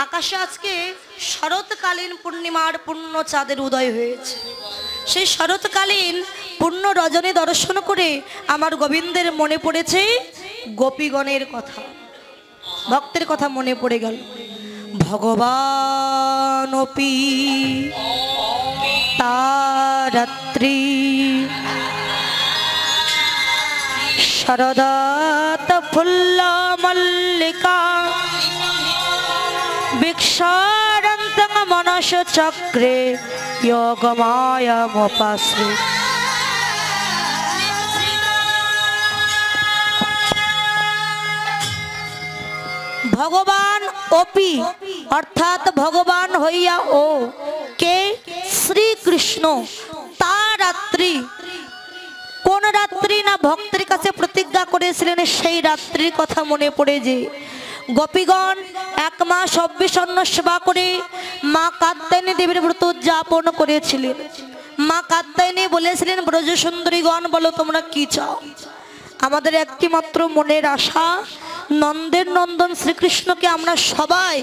আকাশে আজকে শরৎকালীন পূর্ণিমার পূর্ণ চাঁদের উদয় হয়েছে। সেই শরৎকালীন পূর্ণ রজনী দর্শন করে আমার গোবিন্দের মনে পড়েছে গোপীগণের কথা, ভক্তের কথা মনে পড়ে গেল। ভগবানপি তারাত্রি শরদাত ফুল্ল মল্লিকা বিক্ষারন্তং মনস চক্রে যোগমায়ামোপাশ্রে। ভগবান অপি অর্থাৎ ভগবান হইয়া ও কে শ্রীকৃষ্ণ। তা রাত্রি, কোন রাত্রি না ভক্তের কাছে প্রতিজ্ঞা করেছিলেন সেই রাত্রির কথা মনে পড়ে যে গোপীগণ 1 মাস অবিচ্ছিন্ন সেবা করে মা কাত্যায়নী দেবীর ব্রত উদযাপন করেছিলেন। মা কাত্যায়নী বলেছিলেন, ব্রজ সুন্দরীগণ বলো তোমরা কি চাও? আমাদের একটি মাত্র মনের আশা, নন্দের নন্দন শ্রীকৃষ্ণকে আমরা সবাই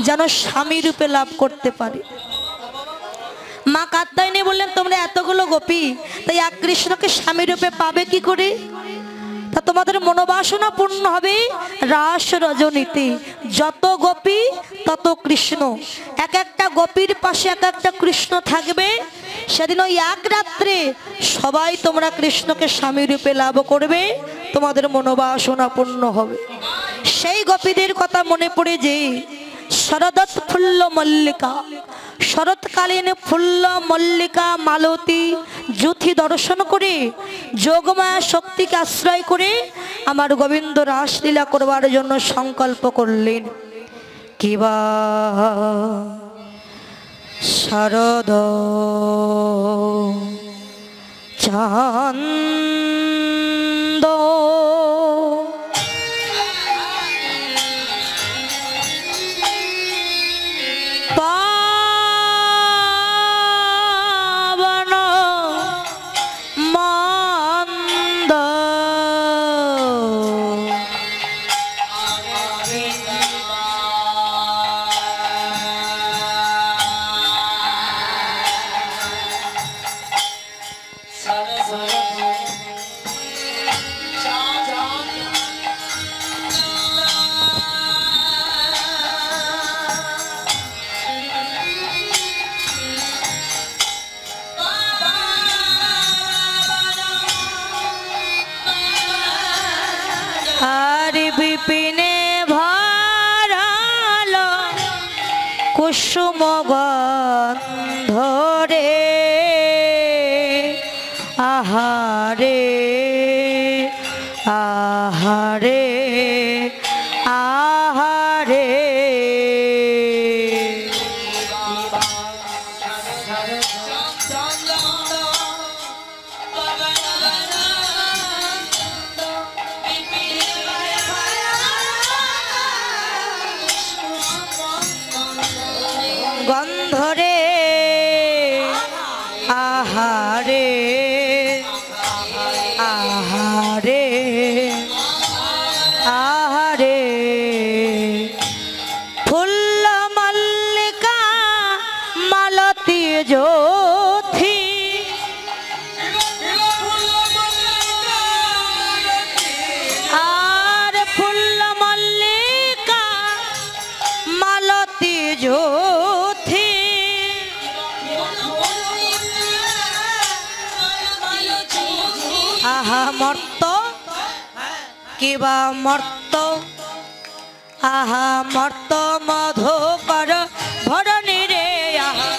যেন স্বামী রূপে লাভ করতে পারি। মা কাত্যায়নী বললেন, তোমরা এতগুলো গোপী, তাই এক কৃষ্ণকে স্বামী রূপে পাবে কি করে? তা তোমাদের মনোবাসনা পূর্ণ হবে রাস রজনীতে। যত গোপী তত কৃষ্ণ, এক একটা গোপীর পাশে এক একটা কৃষ্ণ থাকবে। সেদিন ওই এক রাত্রে সবাই তোমরা কৃষ্ণকে স্বামী রূপে লাভ করবে, তোমাদের মনোবাসনা পূর্ণ হবে। সেই গোপীদের কথা মনে পড়ে যে শরদৎ ফুল্ল মল্লিকা, শরৎকালীন ফুল্ল মল্লিকা মালতী জ্যোতি দর্শন করে যোগমায়া শক্তিকে আশ্রয় করে আমার গোবিন্দ রাসলীলা করবার জন্য সংকল্প করলেন। কিবা শরদ চান্দ বিপিনে ভরালো কুসুম গন্ধ রে আহারে আহারে আহারে। গন্ধরে আহারে আহারে আহারে। ফুল্ল মল্লিকা মালতী জ্যোতি আর ফুল্ল মল্লিকা মালতী জ্যোতি আহা মর্ত কিবা মর্ত আহা মর্ত মধুকর ভরণী রে আহা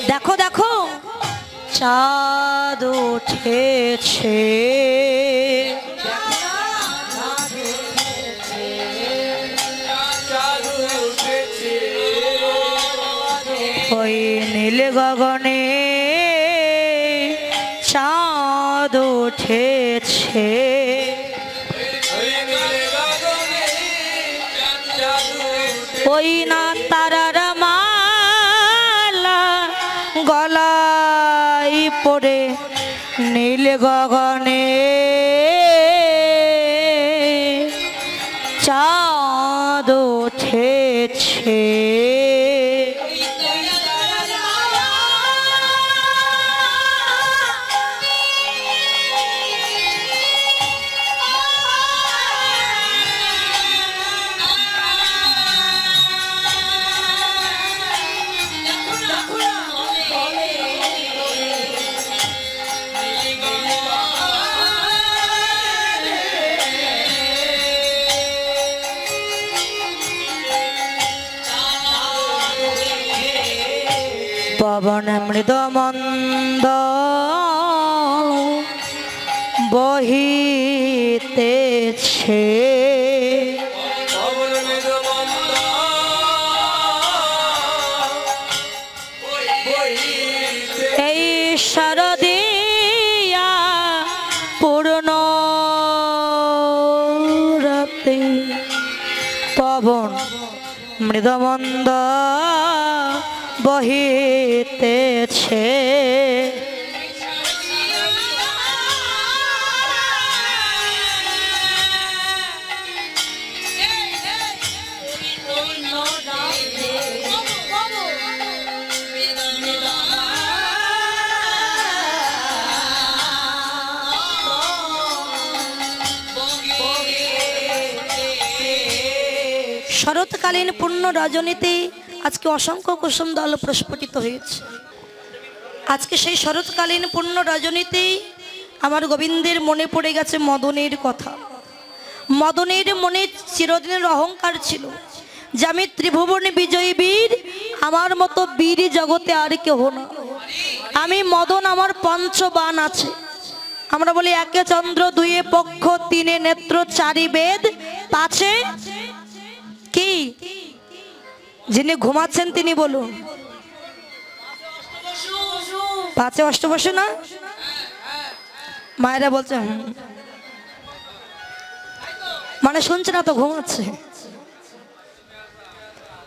দেখো দেখো চাঁদ উঠেছে, ওই নীল গগনে চাঁদ উঠেছে। ওই না তারার মালা গলায় পড়ে নীল গগনে চাঁদ উঠেছে। পবন মৃদ মন্দ বহিতেছে, এই শারদিয়া পূর্ণ রাতে পবন মৃদ মন্দ বহিতেছে। শরৎকালীন পূর্ণ রজনীতে আজকে অসংখ্য কুসুম দল প্রস্ফুটিত হয়েছে। আজকে সেই শরৎকালীন পূর্ণ রজনীতে আমার গোবিন্দের মনে পড়ে গেছে মদনের কথা। মদনের মনে চিরদিনের অহংকার ছিল যে আমি ত্রিভুবনে বিজয়ী বীর, আমার মতো বীর জগতে আর কেহ না। আমি মদন, আমার পঞ্চবাণ আছে। আমরা বলি একে চন্দ্র, দুইয়ে পক্ষ, তিনে নেত্র, চারি বেদ, পাঁচে কি? যিনি ঘুমাচ্ছেন তিনি বলুন। পাঁচে অষ্টবসু না? মায়েরা বলছে মানে শুনছে না তো, ঘুমাচ্ছে।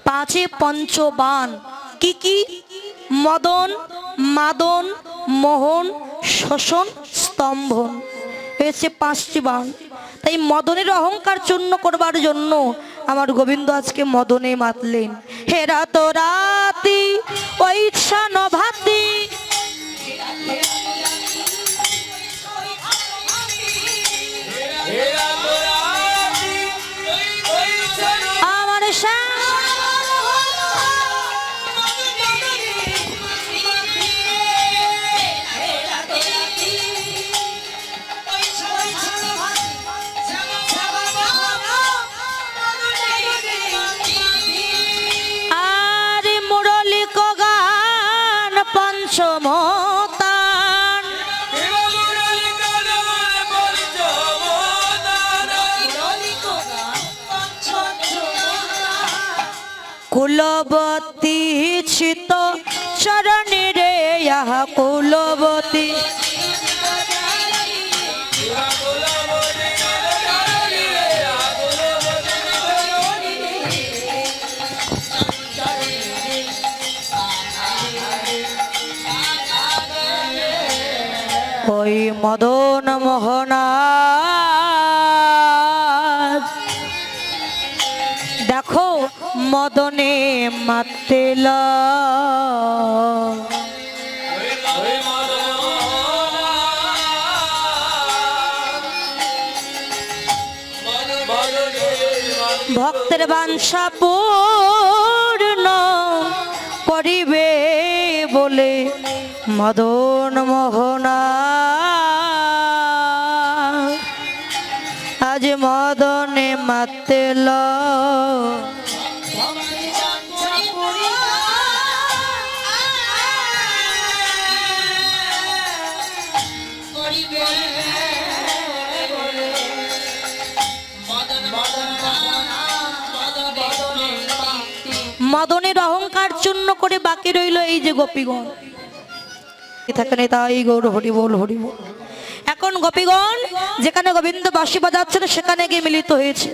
পাঁচে পঞ্চবাণ কি কি? মদন, মাদন, মোহন, শোষণ, স্তম্ভন, হয়েছে পাঁচটি বাণ। তাই মদনের অহংকার চূর্ণ করবার জন্য আমার গোবিন্দ আজকে মদনে মাতলেন। হেরা তো রাতি ওই ভাতি, আমার পঞ্চমতান কুলবতী চিত চরণে রে ইহা কুলবতী ওই মদন মোহনা দেখো মদনে মাতেল, ভক্তের বাঞ্ছা পূর্ণ করিবে বলে মদন মোহনা আজ মদনে মাতেল। মদনের অহংকার চূর্ণ করে বাকি রইল এই যে গোপীগণ। তাই গৌর হরি বল হরি বল। এখন গোপীগণ যেখানে গোবিন্দ বাঁশি বাজাচ্ছেন সেখানে গিয়ে মিলিত হয়েছে।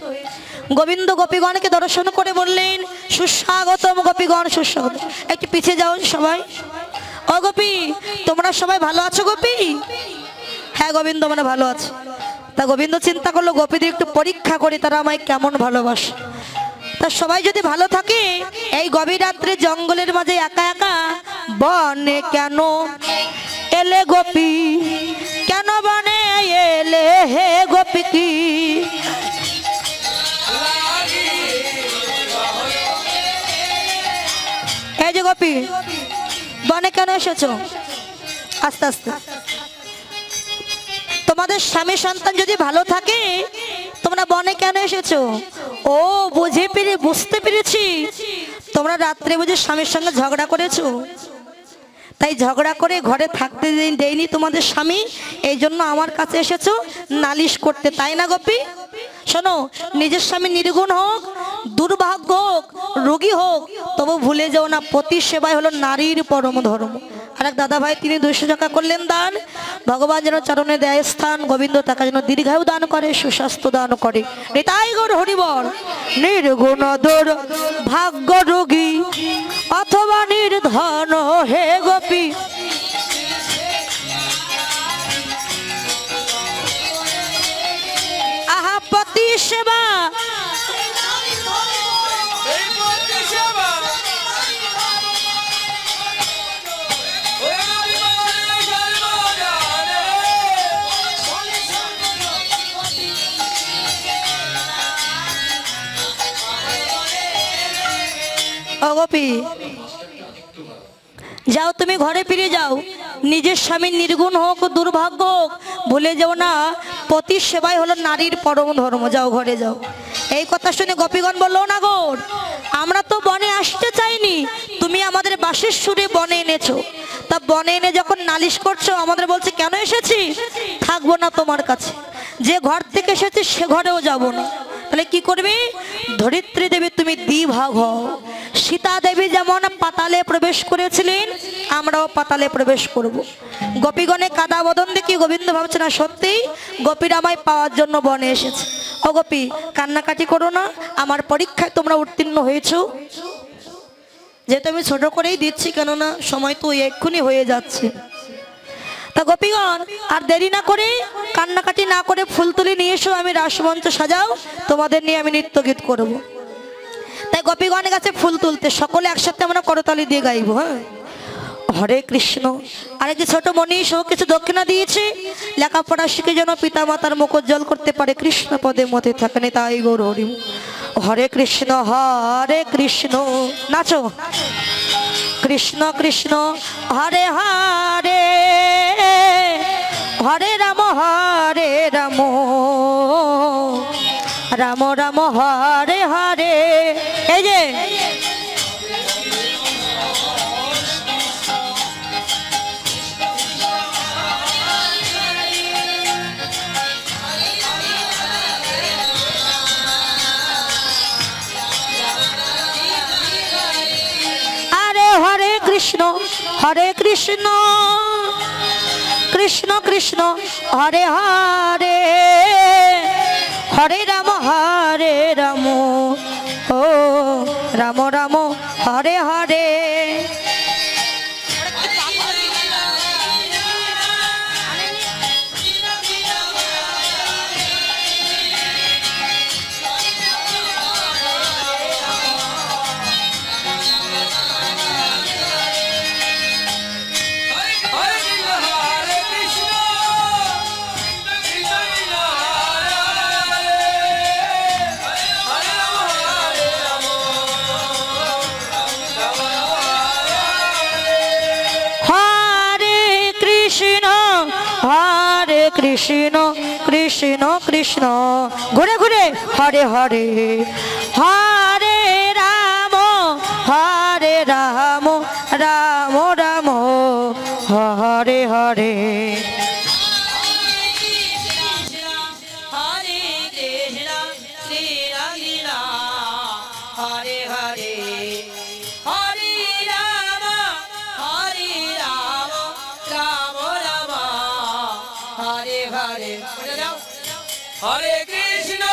গোবিন্দ গোপীগণকে দর্শন করে বললেন, সুস্বাগতম গোপীগণ, সুস্বাগত। একটু পিছিয়ে যাও সবাই। ও গোপী, তোমরা সবাই ভালো আছো গোপী? হ্যাঁ গোবিন্দ, আমরা ভালো আছি। তা গোবিন্দ চিন্তা করলো গোপীদের একটু পরীক্ষা করি তারা আমায় কেমন ভালোবাসে। তা সবাই যদি ভালো থাকে, এই গভীর রাত্রে জঙ্গলের মাঝে একা একা বনে কেন এলে গোপী, কেন বনে এলে হে গোপী কি? এই যে গোপী, বনে কেন এসেছো? আস্তে আস্তে। তোমাদের স্বামী সন্তান যদি ভালো থাকে, তোমরা বনে কেন এসেছো? ও বুঝতে পেরেছি, তোমরা রাত্রে বুঝে স্বামীর সঙ্গে ঝগড়া করেছো, তাই ঝগড়া করে ঘরে থাকতে দেয়নি তোমাদের স্বামী, এই জন্য আমার কাছে এসেছো নালিশ করতে, তাই না গোপী? শোনো, নিজের স্বামী নির্গুণ হোক, দুর্ভাগ্য হোক, রোগী হোক, তবু ভুলে যাও না পতি সেবাই হলো নারীর পরম ধর্ম। আর এক দাদা ভাই তিনি 200 টাকা করলেন দান। ভগবান যেন চরণে দেয় স্থান, গোবিন্দ তাকে যেন দীর্ঘায়ু দান করে, সুস্বাস্থ্য দান করে। তাই গৌর হরিবল। নির্গুণ দুর্ভাগ্য রোগী অথবা নির্ধন হে গোপী, আহা পতি সেবা গোপী, যাও তুমি ঘরে ফিরে যাও। নিজের স্বামী নির্গুণ হোক, দুর্ভাগ্য হোক, ভুলে যাও না পতি সেবাই হলো নারীর পরম ধর্ম। যাও ঘরে যাও। এই কথা শুনে গোপীগণ বললো, না গৌর, আমরা তো বনে আসতে চাইনি, তুমি আমাদের বাঁশির সুরে বনে এনেছো। তা বনে এনে যখন নালিশ করছো, আমাদের বলছে কেন এসেছি, থাকবো না তোমার কাছে, যে ঘর থেকে এসেছি সে ঘরেও যাব না। তাহলে কি করবে? ধরিত্রী দেবী তুমি দ্বিভাগ হও। সীতা দেবী যেমন পাতালে প্রবেশ করেছিলেন, আমরাও পাতালে প্রবেশ করব। গোপীগণে কাদা বদন দেখি গোবিন্দ ভাবছে না সত্যি গোপীরা আমায় পাওয়ার জন্য বনে এসেছে। ও গোপী, কান্নাকাটি করো না, আমার পরীক্ষায় তোমরা উত্তীর্ণ হয়েছো। যেহেতু আমি ছোট করেই দিচ্ছি, কেননা সময় তো এক্ষুনি হয়ে যাচ্ছে। তা গোপীগণ আর দেরি না করে, কান্নাকাটি না করে ফুল তুলে নিয়ে এসো, আমি রাসমঞ্চ সাজাও, তোমাদের নিয়ে আমি নৃত্য গীত করবো। তাই গোপীগণের কাছে ফুল তুলতে, সকলে একসাথে আমরা করতালি দিয়ে গাইবো। হ্যাঁ, হরে কৃষ্ণ। আরেক যে ছোট মনীষ হোক কিছু দক্ষিণা দিয়েছে, লেখাপড়া শিখে যেন পিতা মাতার মুখ উজ্জ্বল করতে পারে, কৃষ্ণ পদে মতে থাকেন, তাই গৌর হরি। হরে কৃষ্ণ হরে কৃষ্ণ, নাচো। কৃষ্ণ কৃষ্ণ হরে হরে, হরে রাম রাম রাম হরে হরে। এই যে হরে কৃষ্ণ কৃষ্ণ কৃষ্ণ হরে হরে, হরে রাম ও রাম রাম হরে হরে। কৃষ্ণ কৃষ্ণ কৃষ্ণ ঘুরে ঘুরে হরে হরে, হরে Ram Ram Ram Hare Hare. Hare Krishna,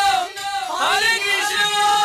Hare Krishna. রে